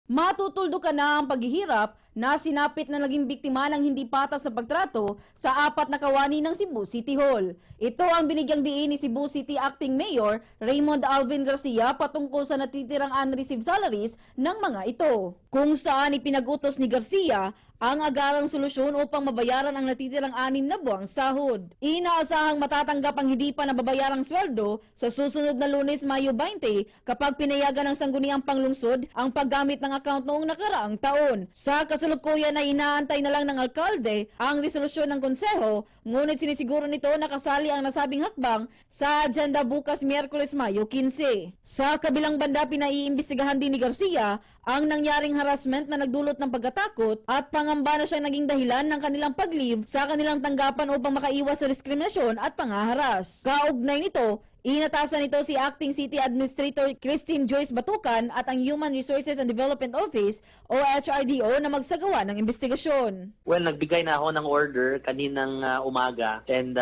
Matutuldo ka na ang paghihirap na sinapit na naging biktima ng hindi patas na pagtrato sa 4 na kawani ng Cebu City Hall. Ito ang binigyang diin ni Cebu City Acting Mayor Raymond Alvin Garcia patungkol sa natitirang unreceived salaries ng mga ito. Kung saan ipinag-utos ni Garcia ang agarang solusyon upang mabayaran ang natitirang 6 na buwang sahod. Inaasahang matatanggap ang hindi pa nababayarang sweldo sa susunod na Lunes, Mayo 20 kapag pinayagan ng sangguniang panglungsod ang paggamit ng account noong nakaraang taon. Sa kasalukuyan ay inaantay na lang ng alkalde ang resolusyon ng konseho, ngunit sinisiguro nito na kasali ang nasabing hakbang sa agenda bukas Miyerkules, Mayo 15. Sa kabilang banda, pinaiimbestigahan din ni Garcia ang nangyaring harassment na nagdulot ng pagkatakot at pangamba na siyang naging dahilan ng kanilang pag-leave sa kanilang tanggapan upang makaiwas sa diskriminasyon at pangaharas. Kaugnay nito, inatasan nito si Acting City Administrator Christine Joyce Batucan at ang Human Resources and Development Office o HRDO na magsagawa ng investigasyon. Well, nagbigay na ako ng order kaninang umaga and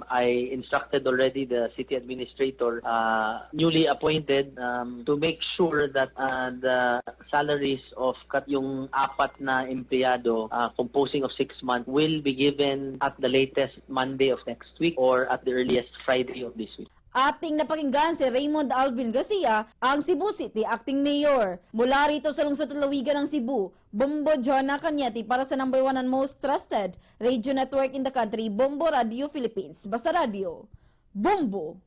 I instructed already the city administrator newly appointed to make sure that the salaries of yung 4 na empleyado composing of 6 months will be given at the latest Monday of next week or at the earliest Friday of this week. Ating napakinggan si Raymond Alvin Garcia, ang Cebu City Acting Mayor. Mula rito sa lungsod at lawigan ng Cebu, Bombo Jonah Cañete para sa #1 and most trusted radio network in the country, Bombo Radio Philippines. Basta Radio, Bombo!